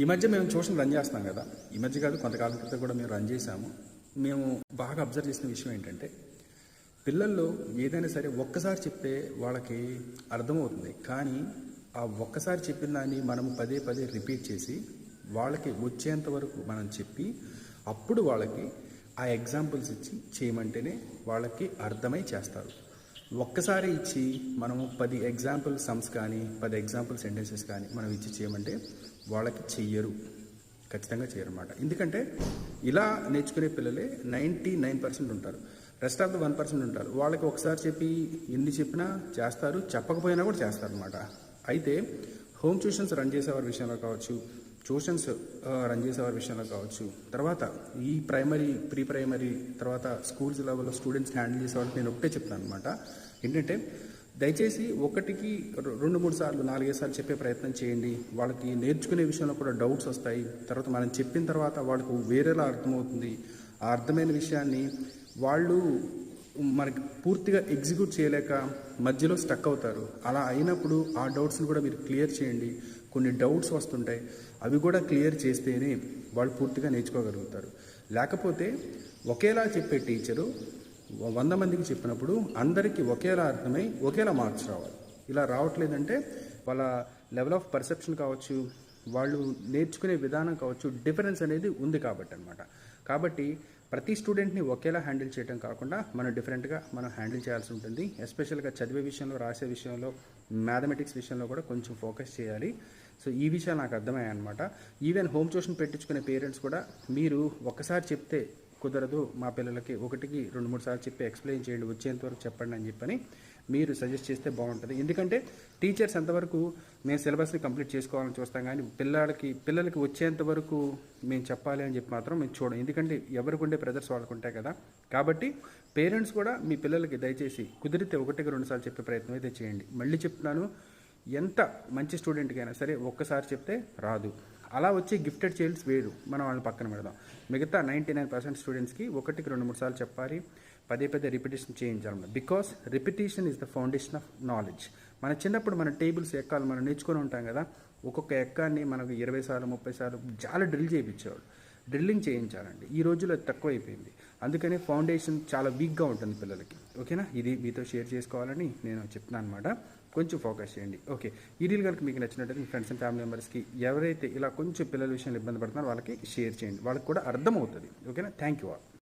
ఈ మధ్య మేము ట్యూషన్ రన్ చేస్తున్నాం కదా. ఈ మధ్య కాదు, కొంతకాలం క్రితం కూడా మేము రన్ చేసాము. మేము బాగా అబ్జర్వ్ చేసిన విషయం ఏంటంటే, పిల్లల్లో ఏదైనా సరే ఒక్కసారి చెప్తే వాళ్ళకి అర్థమవుతుంది. కానీ ఆ ఒక్కసారి చెప్పిన దాన్ని మనము పదే పదే రిపీట్ చేసి వాళ్ళకి వచ్చేంత వరకు మనం చెప్పి అప్పుడు వాళ్ళకి ఆ ఎగ్జాంపుల్స్ ఇచ్చి చేయమంటేనే వాళ్ళకి అర్థమై చేస్తారు. ఒక్కసారి ఇచ్చి మనము 10 ఎగ్జాంపుల్ సమ్స్ కానీ 10 ఎగ్జాంపుల్ సెంటెన్సెస్ కానీ మనం ఇచ్చి చేయమంటే వాళ్ళకి చెయ్యరు, ఖచ్చితంగా చేయరు అన్నమాట. ఎందుకంటే ఇలా నేర్చుకునే పిల్లలే 99% ఉంటారు. రెస్ట్ ఆఫ్ ద 1% ఉంటారు. వాళ్ళకి ఒకసారి చెప్పి ఎన్ని చెప్పినా చేస్తారు, చెప్పకపోయినా కూడా చేస్తారు అన్నమాట. అయితే హోమ్ ట్యూషన్స్ రన్ చేసేవారి విషయంలో కావచ్చు, ట్యూషన్స్ రన్ చేసేవారి విషయంలో కావచ్చు, తర్వాత ఈ ప్రైమరీ, ప్రీ ప్రైమరీ, తర్వాత స్కూల్స్ లెవెల్లో స్టూడెంట్స్ హ్యాండిల్ చేసే వాళ్ళకి నేను ఒకటే చెప్తాను అనమాట. ఏంటంటే దయచేసి ఒకటికి 2-3 సార్లు 4-5 సార్లు చెప్పే ప్రయత్నం చేయండి. వాళ్ళకి నేర్చుకునే విషయంలో కూడా డౌట్స్ వస్తాయి. తర్వాత మనం చెప్పిన తర్వాత వాళ్ళకు వేరేలా అర్థమవుతుంది. ఆ అర్థమైన విషయాన్ని వాళ్ళు మనకి పూర్తిగా ఎగ్జిక్యూట్ చేయలేక మధ్యలో స్టక్ అవుతారు. అలా అయినప్పుడు ఆ డౌట్స్ని కూడా మీరు క్లియర్ చేయండి. కొన్ని డౌట్స్ వస్తుంటాయి, అవి కూడా క్లియర్ చేస్తేనే వాళ్ళు పూర్తిగా నేర్చుకోగలుగుతారు. లేకపోతే ఒకేలా చెప్పే టీచరు 100 మందికి చెప్పినప్పుడు అందరికీ ఒకేలా అర్థమై ఒకేలా మార్క్స్ రావాలి. ఇలా రావట్లేదంటే వాళ్ళ లెవెల్ ఆఫ్ పర్సెప్షన్ కావచ్చు, వాళ్ళు నేర్చుకునే విధానం కావచ్చు, డిఫరెన్స్ అనేది ఉంది కాబట్టి అనమాట. కాబట్టి ప్రతి స్టూడెంట్ని ఒకేలా హ్యాండిల్ చేయడం కాకుండా మనం డిఫరెంట్గా మనం హ్యాండిల్ చేయాల్సి ఉంటుంది. ఎస్పెషల్గా చదివే విషయంలో, రాసే విషయంలో, మ్యాథమెటిక్స్ విషయంలో కూడా కొంచెం ఫోకస్ చేయాలి. సో ఈ విషయాలు నాకు అర్థమయ్యాయి అనమాట. ఈవెన్ హోమ్ ట్యూషన్ పెట్టించుకునే పేరెంట్స్ కూడా మీరు ఒక్కసారి చెప్తే కుదరదు, మా పిల్లలకి 1-2-3 సార్లు చెప్పి ఎక్స్ప్లెయిన్ చేయండి, వచ్చేంతవరకు చెప్పండి అని చెప్పని మీరు సజెస్ట్ చేస్తే బాగుంటుంది. ఎందుకంటే టీచర్స్ ఎంతవరకు మేము సిలబస్ని కంప్లీట్ చేసుకోవాలని చూస్తాం, కానీ పిల్లలకి వచ్చేంత వరకు మేము చెప్పాలి అని చెప్పి మాత్రం మేము చూడం. ఎందుకంటే ఎవరికి ఉండే ప్రెజర్స్ వాళ్ళకు ఉంటాయి కదా. కాబట్టి పేరెంట్స్ కూడా మీ పిల్లలకి దయచేసి కుదిరితే 1-2 సార్లు చెప్పే ప్రయత్నం అయితే చేయండి. మళ్ళీ చెప్తున్నాను, ఎంత మంచి స్టూడెంట్కి అయినా సరే ఒక్కసారి చెప్తే రాదు. అలా వచ్చే గిఫ్టెడ్ చైల్డ్స్ వేరు, మనం వాళ్ళని పక్కన పెడదాం. మిగతా 99% స్టూడెంట్స్కి 1-2-3 సార్లు చెప్పాలి, పదే పదే రిపిటేషన్ చేయించాలన్నమాట. Because repetition is the foundation of knowledge. మన చిన్నప్పుడు మన టేబుల్స్ ఎక్కాలు మనం నేర్చుకొని ఉంటాం కదా. ఒక్కొక్క ఎక్కాన్ని మనకు 20 సార్లు 30 సార్లు చాలా డ్రిల్ చేయించేవాడు. డ్రిల్లింగ్ చేయించాలండి. ఈ రోజుల్లో తక్కువైపోయింది. అందుకని ఫౌండేషన్ చాలా వీక్గా ఉంటుంది పిల్లలకి. ఓకేనా, ఇది మీతో షేర్ చేసుకోవాలని నేను చెప్తున్నాను అనమాట. కొంచెం ఫోకస్ చేయండి. ఓకే, ఈ డీల్ కనుక మీకు నచ్చినట్టయితే మీ ఫ్రెండ్స్ అండ్ ఫ్యామిలీ మెంబర్స్కి ఎవరైతే ఇలా కొంచెం పిల్లల విషయంలో ఇబ్బంది పడుతున్నారో వాళ్ళకి షేర్ చేయండి. వాళ్ళకి కూడా అర్థమవుతుంది. ఓకేనా, థ్యాంక్ యూ ఆల్.